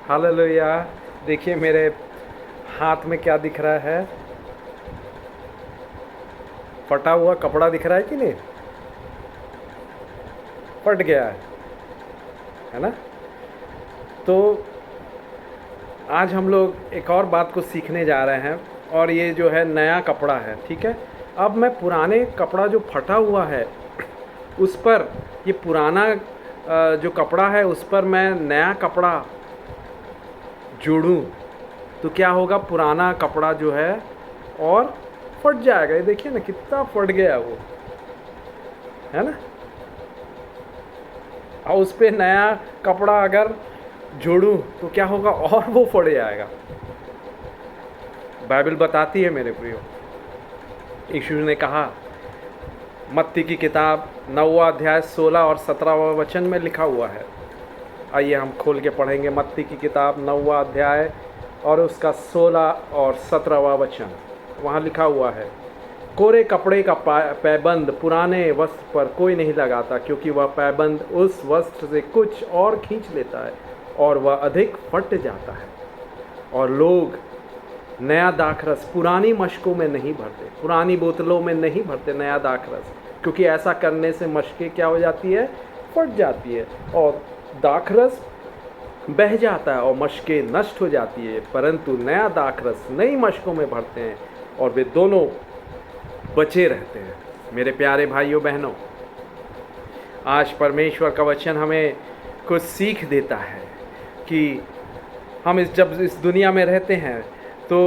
Hallelujah. देखिए मेरे हाथ में क्या दिख रहा है, फटा हुआ कपड़ा दिख रहा है कि नहीं? फट गया है ना? तो आज हम लोग एक और बात को सीखने जा रहे हैं, और ये जो है नया कपड़ा है, ठीक है। अब मैं पुराने कपड़ा जो फटा हुआ है उस पर, ये पुराना जो कपड़ा है उस पर मैं नया कपड़ा जोड़ूं तो क्या होगा, पुराना कपड़ा जो है और फट जाएगा। ये देखिए ना कितना फट गया वो, है ना। और उस पर नया कपड़ा अगर जोड़ूं तो क्या होगा, और वो फट जाएगा। बाइबल बताती है मेरे प्रियो, यीशु ने कहा, मत्ती की किताब 9वां अध्याय 16 और 17वां वचन में लिखा हुआ है। आइए हम खोल के पढ़ेंगे मत्ती की किताब 9वां अध्याय और उसका 16 और 17वां वचन। वहाँ लिखा हुआ है, कोरे कपड़े का पैबंद पुराने वस्त्र पर कोई नहीं लगाता, क्योंकि वह पैबंद उस वस्त्र से कुछ और खींच लेता है और वह अधिक फट जाता है। और लोग नया दाखरस पुरानी मशकों में नहीं भरते, पुरानी बोतलों में नहीं भरते नया दाखरस, क्योंकि ऐसा करने से मशकें क्या हो जाती है, फट जाती है और दाखरस बह जाता है और मशकें नष्ट हो जाती है। परंतु नया दाखरस नई मशकों में भरते हैं और वे दोनों बचे रहते हैं। मेरे प्यारे भाइयों बहनों, आज परमेश्वर का वचन हमें कुछ सीख देता है कि हम जब इस दुनिया में रहते हैं तो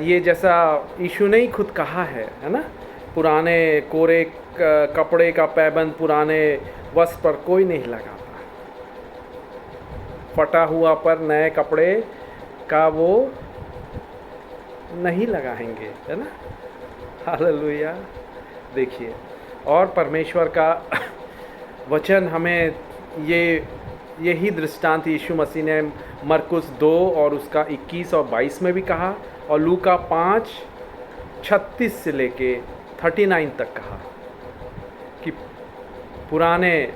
ये जैसा यीशु ने ही खुद कहा है ना, पुराने कोरे कपड़े का पैबंद पुराने वस्त्र पर कोई नहीं लगाता, फटा हुआ पर नए कपड़े का वो नहीं लगाएंगे, है ना। हालेलुया। देखिए, और परमेश्वर का वचन हमें यही दृष्टांत यीशु मसीह ने मरकुस 2 और उसका 21 और 22 में भी कहा, और लूका 5:36 से लेके 39 तक कहा कि पुराने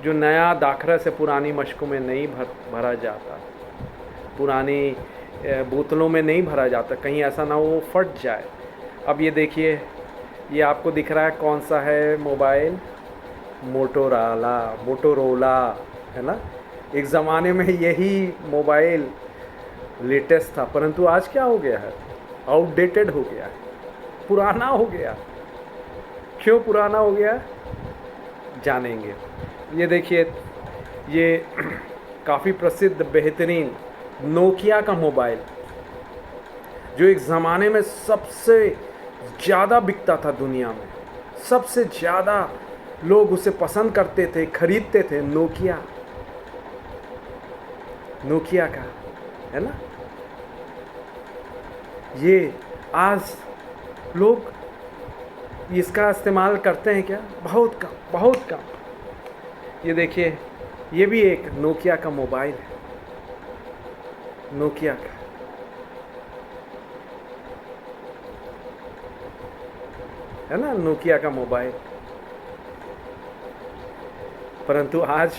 जो नया दाखरस है पुरानी मशकों में नहीं भरा जाता, पुरानी बोतलों में नहीं भरा जाता, कहीं ऐसा ना हो वो फट जाए। अब ये देखिए, ये आपको दिख रहा है कौन सा है मोबाइल, मोटोरोला, है ना। एक ज़माने में यही मोबाइल लेटेस्ट था, परंतु आज क्या हो गया है, आउटडेटेड हो गया है, पुराना हो गया। क्यों पुराना हो गया जानेंगे। ये देखिए, ये काफ़ी प्रसिद्ध बेहतरीन नोकिया का मोबाइल, जो एक ज़माने में सबसे ज़्यादा बिकता था दुनिया में, सबसे ज़्यादा लोग उसे पसंद करते थे, खरीदते थे, नोकिया का, है ना। ये आज लोग इसका इस्तेमाल करते हैं क्या, बहुत कम, बहुत कम। ये देखिए, ये भी एक नोकिया का मोबाइल है, नोकिया का, है ना, नोकिया का मोबाइल। परंतु आज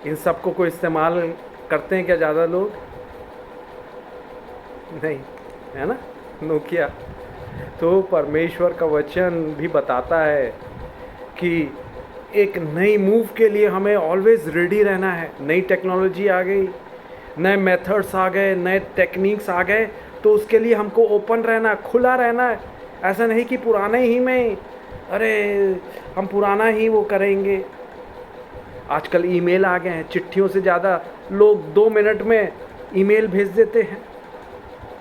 इन सब को इस्तेमाल करते हैं क्या ज़्यादा लोग? नहीं, है ना, नोकिया। तो परमेश्वर का वचन भी बताता है कि एक नई मूव के लिए हमें ऑलवेज रेडी रहना है। नई टेक्नोलॉजी आ गई, नए मेथड्स आ गए, नए टेक्निक्स आ गए, तो उसके लिए हमको ओपन रहना, खुला रहना है। ऐसा नहीं कि पुराने ही में अरे हम पुराना ही वो करेंगे। आजकल ईमेल आ गए हैं, चिट्ठियों से ज़्यादा लोग 2 मिनट में ईमेल भेज देते हैं,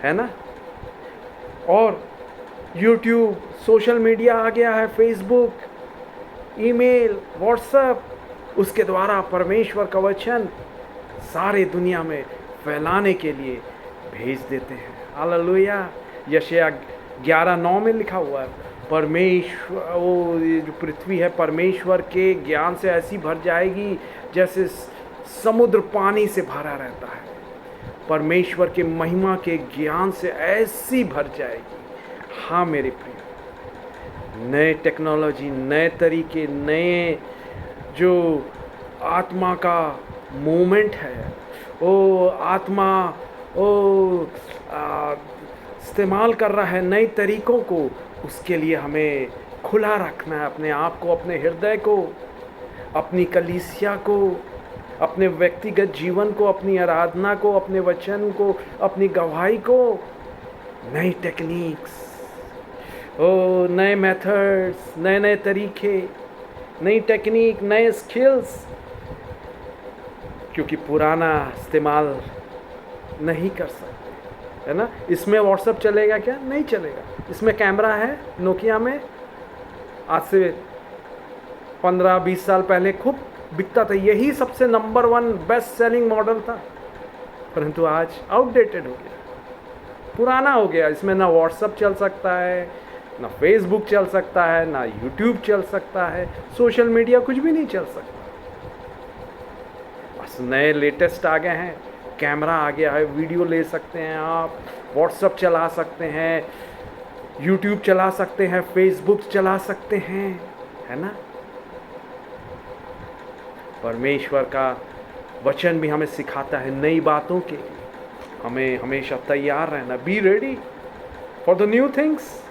है ना। और यूट्यूब, सोशल मीडिया आ गया है, फेसबुक, ईमेल, व्हाट्सएप, उसके द्वारा परमेश्वर का वचन सारे दुनिया में फैलाने के लिए भेज देते हैं। हालेलुया। यशायाह 11:9 में लिखा हुआ है, परमेश्वर, वो ये जो पृथ्वी है परमेश्वर के ज्ञान से ऐसी भर जाएगी जैसे समुद्र पानी से भरा रहता है। परमेश्वर के महिमा के ज्ञान से ऐसी भर जाएगी। हाँ मेरे प्रिय, नए टेक्नोलॉजी, नए तरीके, नए जो आत्मा का मोमेंट है, वो आत्मा वो इस्तेमाल कर रहा है नए तरीक़ों को, उसके लिए हमें खुला रखना है अपने आप को, अपने हृदय को, अपनी कलीसिया को, अपने व्यक्तिगत जीवन को, अपनी आराधना को, अपने वचन को, अपनी गवाही को। नई टेक्निक्स, नए मेथड्स, नए नए तरीके, नई टेक्निक, नए स्किल्स, क्योंकि पुराना इस्तेमाल नहीं कर सकते, है ना। इसमें व्हाट्सएप चलेगा क्या? नहीं चलेगा। इसमें कैमरा है नोकिया में, आज से 15-20 साल पहले खूब बिकता था, यही सबसे नंबर 1 बेस्ट सेलिंग मॉडल था, परंतु आज आउटडेटेड हो गया, पुराना हो गया। इसमें ना व्हाट्सएप चल सकता है, ना फेसबुक चल सकता है, ना यूट्यूब चल सकता है, सोशल मीडिया कुछ भी नहीं चल सकता। बस नए लेटेस्ट आ गए हैं, कैमरा आ गया है, वीडियो ले सकते हैं आप, व्हाट्सएप चला सकते हैं, यूट्यूब चला सकते हैं, फेसबुक चला सकते हैं, है ना। परमेश्वर का वचन भी हमें सिखाता है नई बातों के लिए हमें हमेशा तैयार रहना, be ready for the new things.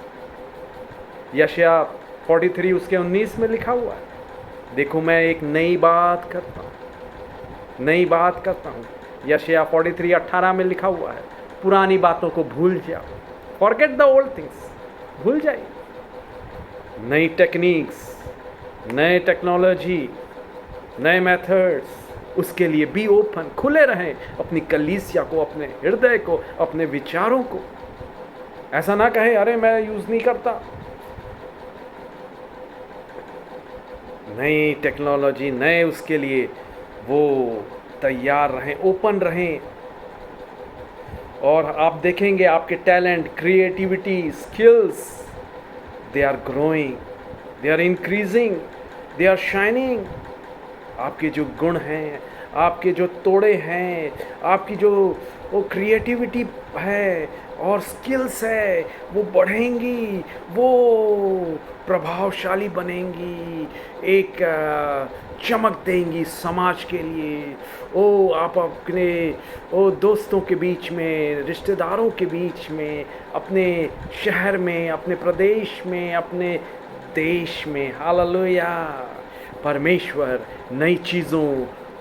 यशायाह 43 उसके 19 में लिखा हुआ है, देखो मैं एक नई बात करता हूँ, नई बात करता हूँ। यशायाह 43:18 में लिखा हुआ है, पुरानी बातों को भूल जाओ, फॉरगेट द ओल्ड थिंग्स, भूल जाइए। नई टेक्निक्स, नए टेक्नोलॉजी, नए मेथड्स, उसके लिए बी ओपन, खुले रहें अपनी कलीसिया को, अपने हृदय को, अपने विचारों को। ऐसा ना कहे अरे मैं यूज़ नहीं करता। नई टेक्नोलॉजी, नए उसके लिए वो तैयार रहें, ओपन रहें। और आप देखेंगे आपके talent, creativity, skills, they are growing, they are increasing, they are shining. आपके जो गुण हैं, आपके जो तोड़े हैं, आपकी जो वो क्रिएटिविटी है और स्किल्स है, वो बढ़ेंगी, वो प्रभावशाली बनेंगी, एक चमक देंगी समाज के लिए। ओ आप अपने दोस्तों के बीच में, रिश्तेदारों के बीच में, अपने शहर में, अपने प्रदेश में, अपने देश में, हालेलुया। परमेश्वर नई चीज़ों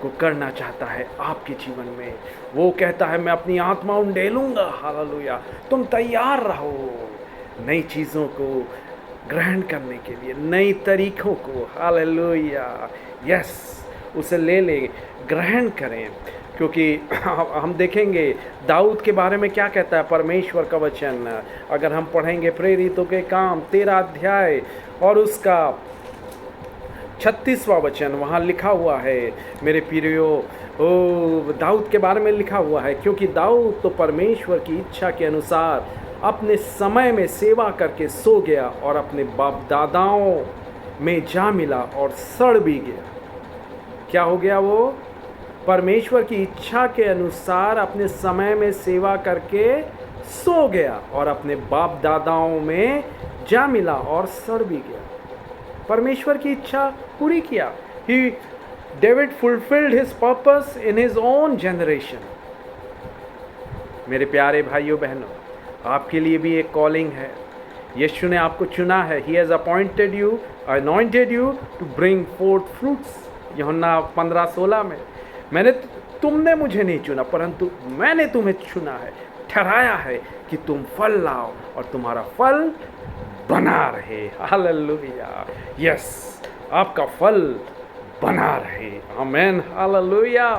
को करना चाहता है आपके जीवन में। वो कहता है मैं अपनी आत्मा उंडेलूँगा, हालेलुया। तुम तैयार रहो नई चीज़ों को ग्रहण करने के लिए, नई तरीक़ों को, हालेलुया। यस, उसे ले ले, ग्रहण करें। क्योंकि हम देखेंगे दाऊद के बारे में क्या कहता है परमेश्वर का वचन। अगर हम पढ़ेंगे प्रेरितों के काम 13 अध्याय और उसका 36वां वचन, वहाँ लिखा हुआ है मेरे प्रियो, दाऊद के बारे में लिखा हुआ है, क्योंकि दाऊद तो परमेश्वर की इच्छा के अनुसार अपने समय में सेवा करके सो गया और अपने बाप दादाओं में जा मिला और सड़ भी गया। क्या हो गया? वो परमेश्वर की इच्छा के अनुसार अपने समय में सेवा करके सो गया और अपने बाप दादाओं में जा मिला और सड़ भी गया। परमेश्वर की इच्छा पूरी किया। David fulfilled his purpose in his own generation. मेरे प्यारे भाइयों बहनों, आपके लिए भी एक कॉलिंग है। यीशु ने आपको चुना है। He has appointed you, anointed you to bring forth fruits. यूहन्ना 15:16 में, तुमने मुझे नहीं चुना, परंतु मैंने तुम्हें चुना है, ठहराया है कि तुम फल लाओ और तुम्हारा फल बना रहे। हालेलुया। यस, आपका फल बना रहे। आमेन, हालेलुया।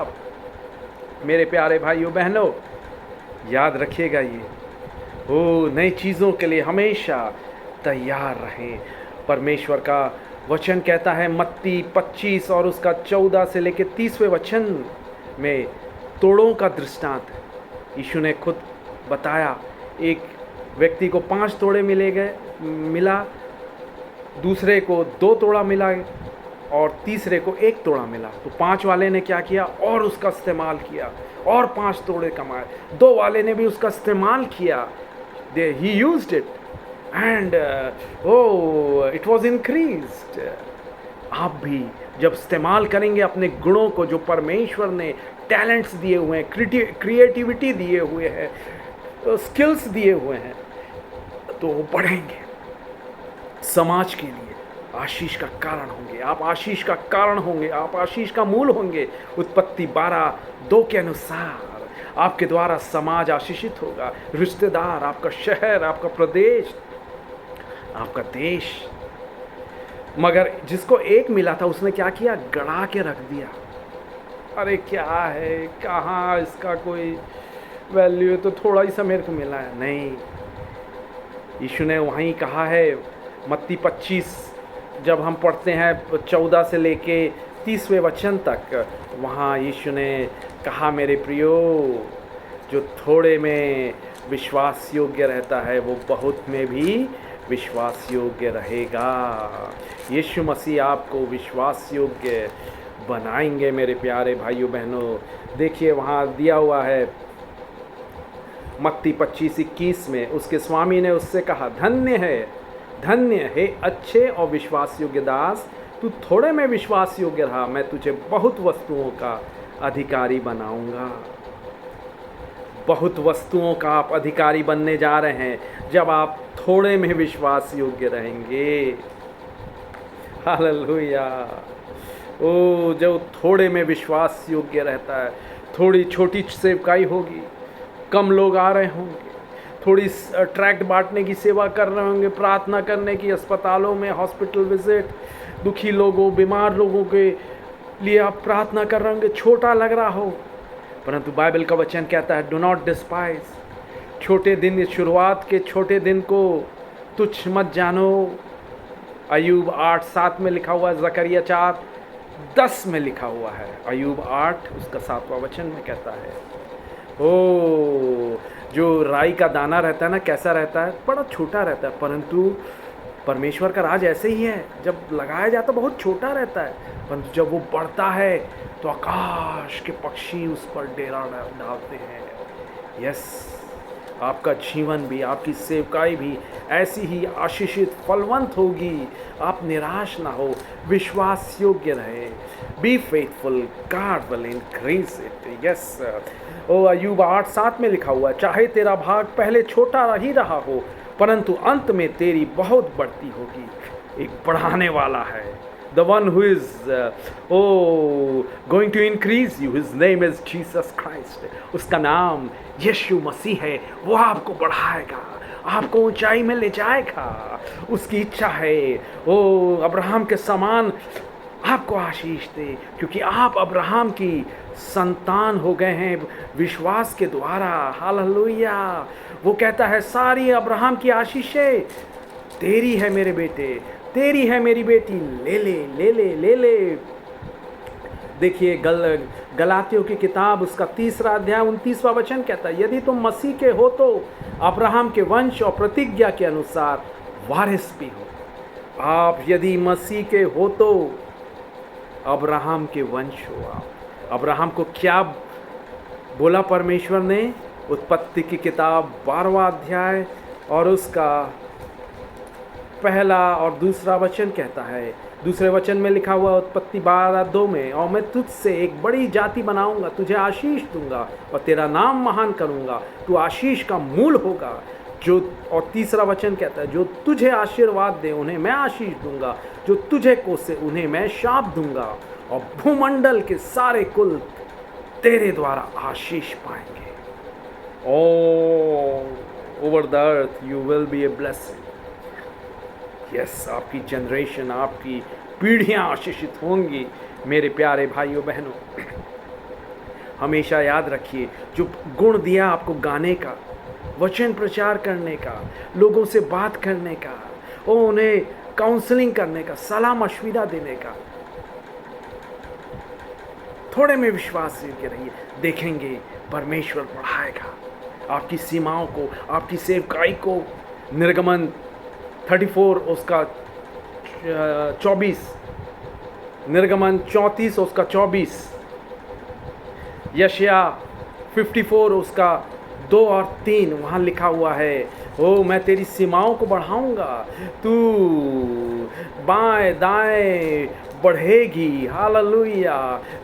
मेरे प्यारे भाइयों बहनों, याद रखिएगा ये, नई चीज़ों के लिए हमेशा तैयार रहें। परमेश्वर का वचन कहता है मत्ती 25 और उसका 14 से लेकर 30वें वचन में तोड़ों का दृष्टांत है। यीशु ने खुद बताया, एक व्यक्ति को 5 तोड़े मिला, दूसरे को 2 तोड़ा मिला और तीसरे को 1 तोड़ा मिला। तो 5 वाले ने क्या किया? और उसका इस्तेमाल किया और 5 तोड़े कमाए। 2 वाले ने भी उसका इस्तेमाल किया, he used it and it was increased। आप भी जब इस्तेमाल करेंगे अपने गुणों को जो परमेश्वर ने टैलेंट्स दिए हुए हैं, क्रिएटिविटी दिए हुए हैं, स्किल्स दिए हुए हैं, तो वो बढ़ेंगे, समाज के लिए आशीष का कारण होंगे। आप आशीष का कारण होंगे, आप आशीष का मूल होंगे। उत्पत्ति 12:2 के अनुसार आपके द्वारा समाज आशीषित होगा, रिश्तेदार, आपका शहर, आपका प्रदेश, आपका देश। मगर जिसको एक मिला था उसने क्या किया? गड़ा के रख दिया। अरे क्या है, कहाँ इसका कोई वैल्यू है, तो थोड़ा ही सा मेरे को मिला है। नहीं, यीशु ने वहीं कहा है, मत्ती 25 जब हम पढ़ते हैं 14 से लेके 30वें वचन तक, वहाँ यीशु ने कहा, मेरे प्रियो, जो थोड़े में विश्वास योग्य रहता है वो बहुत में भी विश्वास योग्य रहेगा। यीशु मसीह आपको विश्वास योग्य बनाएंगे मेरे प्यारे भाइयों बहनों। देखिए वहाँ दिया हुआ है मत्ती 25:21 में, उसके स्वामी ने उससे कहा, धन्य है अच्छे और विश्वास योग्य दास, तू थोड़े में विश्वास योग्य रहा, मैं तुझे बहुत वस्तुओं का अधिकारी बनाऊंगा। बहुत वस्तुओं का आप अधिकारी बनने जा रहे हैं जब आप थोड़े में विश्वास योग्य रहेंगे। हालेलुया। ओ, जो थोड़े में विश्वास योग्य रहता है, थोड़ी छोटी सेवकाई होगी, कम लोग आ रहे होंगे, थोड़ी ट्रैक्ट बांटने की सेवा कर रहे होंगे, प्रार्थना करने की, अस्पतालों में हॉस्पिटल विजिट, दुखी लोगों, बीमार लोगों के लिए आप प्रार्थना कर रहे होंगे, छोटा लग रहा हो, परंतु बाइबल का वचन कहता है, डू नॉट डिस्पाइज। छोटे दिन, शुरुआत के छोटे दिन को तुच्छ मत जानो। अय्यूब 8:7 में लिखा हुआ है, जकरिया 4:10 में लिखा हुआ है। अय्यूब 8 उसका 7वां वचन में कहता है, ओ, जो राई का दाना रहता है ना, कैसा रहता है? बड़ा छोटा रहता है, परंतु परमेश्वर का राज ऐसे ही है, जब लगाया जाता है बहुत छोटा रहता है, परंतु जब वो बढ़ता है तो आकाश के पक्षी उस पर डेरा डालते हैं। यस, आपका जीवन भी, आपकी सेवकाई भी ऐसी ही आशीषित फलवंत होगी। आप निराश ना हो, विश्वास योग्य रहे। Be faithful, God will increase it. Yes, ओ, अय्यूब 8:7 में लिखा हुआ है, चाहे तेरा भाग पहले छोटा ही रहा हो, परंतु अंत में तेरी बहुत बढ़ती होगी। एक बढ़ाने वाला है, the one who is going to increase you, his name is Jesus Christ। उसका नाम यीशु मसीह है। वो आपको बढ़ाएगा, आपको ऊंचाई में ले जाएगा। उसकी इच्छा है अब्राहम के समान आपको आशीष दे, क्योंकि आप अब्राहम की संतान हो गए हैं विश्वास के द्वारा। हालेलुया। वो कहता है, सारी अब्राहम की आशीषें तेरी है मेरे बेटे, तेरी है मेरी बेटी, ले ले ले ले ले ले। देखिए गलातियों की किताब उसका 3 अध्याय 29वां वचन कहता है, यदि तुम मसीह के हो तो अब्राहम के वंश और प्रतिज्ञा के अनुसार वारिस भी हो। आप यदि मसीह के हो तो अब्राहम के वंश हो आप। अब्राहम को क्या बोला परमेश्वर ने? उत्पत्ति की किताब 12वां अध्याय और उसका 1 और 2 वचन कहता है, दूसरे वचन में लिखा हुआ उत्पत्ति 12:2 में, और मैं तुझसे एक बड़ी जाति बनाऊंगा, तुझे आशीष दूंगा और तेरा नाम महान करूंगा, तू आशीष का मूल होगा। जो और 3 वचन कहता है, जो तुझे आशीर्वाद दे उन्हें मैं आशीष दूंगा, जो तुझे कोसे उन्हें मैं शाप दूंगा, और भूमंडल के सारे कुल तेरे द्वारा आशीष पाएंगे। Over the earth you will be a blessing. Yes, आपकी जनरेशन, आपकी पीढ़ियां आशीषित होंगी मेरे प्यारे भाइयों बहनों। हमेशा याद रखिए, जो गुण दिया आपको गाने का, वचन प्रचार करने का, लोगों से बात करने का, और उन्हें काउंसलिंग करने का, सलाह मशविरा देने का, थोड़े में विश्वास करके रहिए, देखेंगे परमेश्वर बढ़ाएगा आपकी सीमाओं को, आपकी सेवकाई को। निर्गमन 34 उसका 24, निर्गमन 34 उसका 24, यशाया 54 उसका 2 और 3 वहाँ लिखा हुआ है, मैं तेरी सीमाओं को बढ़ाऊंगा, तू बाएं दाएं बढ़ेगी। हालेलुया।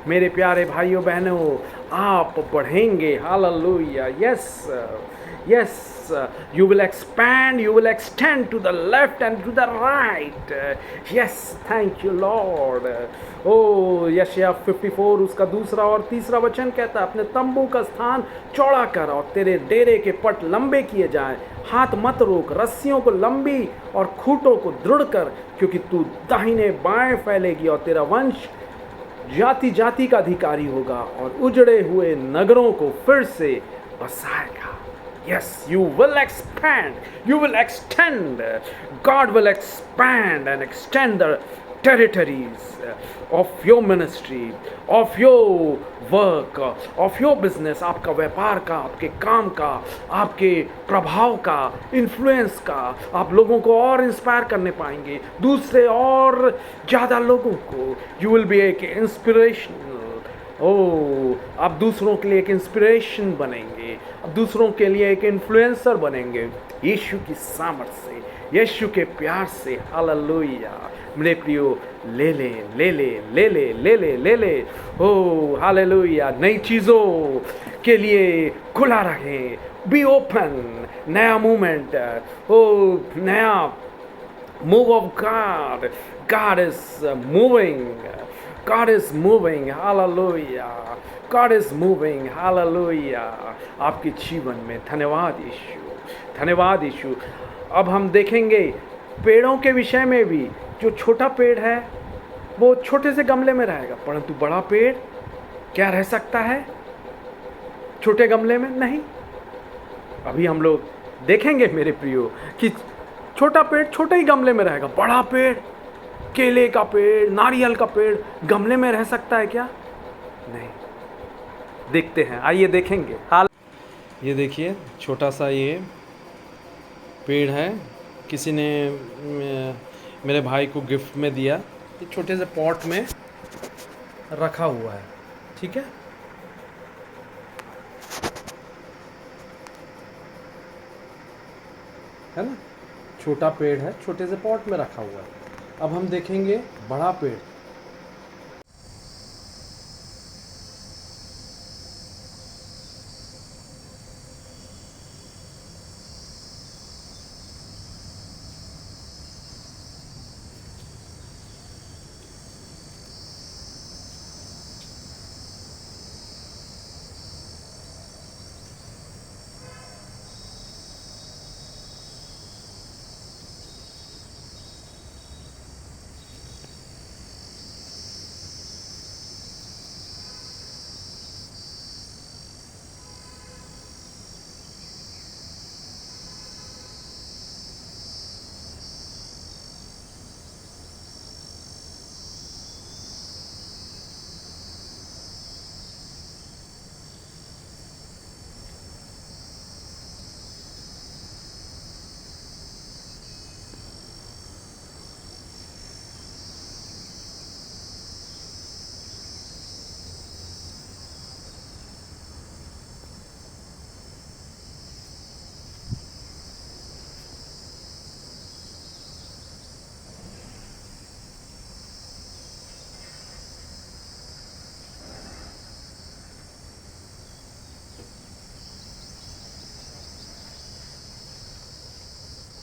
मेरे प्यारे भाइयों बहनों, आप बढ़ेंगे। Hallelujah. Yes, yes, you will expand, you will extend to the left and to the right. Yes, thank you Lord. Oh, यशायाह 54 उसका दूसरा और तीसरा वचन कहता है, अपने तंबू का स्थान चौड़ा कर और तेरे डेरे के पट लंबे किए जाएं। हाथ मत रोक, रस्सियों को लंबी और खूंटों को दृढ़ कर, क्योंकि तू दाहिने बाएं फैलेगी और तेरा वंश जाति जाति का अधिकारी होगा और उजड़े हुए नगरों को फिर से बसाएगा। Yes, you will expand, you will extend. God will expand and extend the territories of your ministry, of your work, of your business. आपका व्यापार का, आपके काम का, आपके प्रभाव का, इन्फ्लुएंस का, आप लोगों को और इंस्पायर करने पाएंगे, दूसरे और ज़्यादा लोगों को। You will be एक इंस्पिरेशनल, आप दूसरों के लिए एक इंस्पिरेशन बनेंगे, आप दूसरों के लिए एक इन्फ्लुएंसर बनेंगे यीशु की सामर्थ से, यीशु के प्यार से। हालेलुया। मेरे प्रियो, ले ले ले ले ले ले ले ले ले ले ओ हालेलुया। नई चीज़ों के लिए खुला रहें, बी ओपन। नया मूवमेंट, नया move of God, God is moving, God is moving, hallelujah. God is moving, hallelujah. आपके जीवन में धन्यवाद यीशु, धन्यवाद यीशु। अब हम देखेंगे पेड़ों के विषय में भी। जो छोटा पेड़ है वो छोटे से गमले में रहेगा, परंतु बड़ा पेड़ क्या रह सकता है छोटे गमले में? नहीं। अभी हम लोग देखेंगे मेरे प्रियो कि छोटा पेड़ छोटे ही गमले में रहेगा, बड़ा पेड़, केले का पेड़, नारियल का पेड़ गमले में रह सकता है क्या? नहीं। देखते हैं, आइए देखेंगे। हाल ये देखिए, छोटा सा ये पेड़ है, किसी ने मेरे भाई को गिफ्ट में दिया। ये छोटे से पॉट में रखा हुआ है, ठीक है ना? छोटा पेड़ है, छोटे से पॉट में रखा हुआ है। अब हम देखेंगे बड़ा पेड़।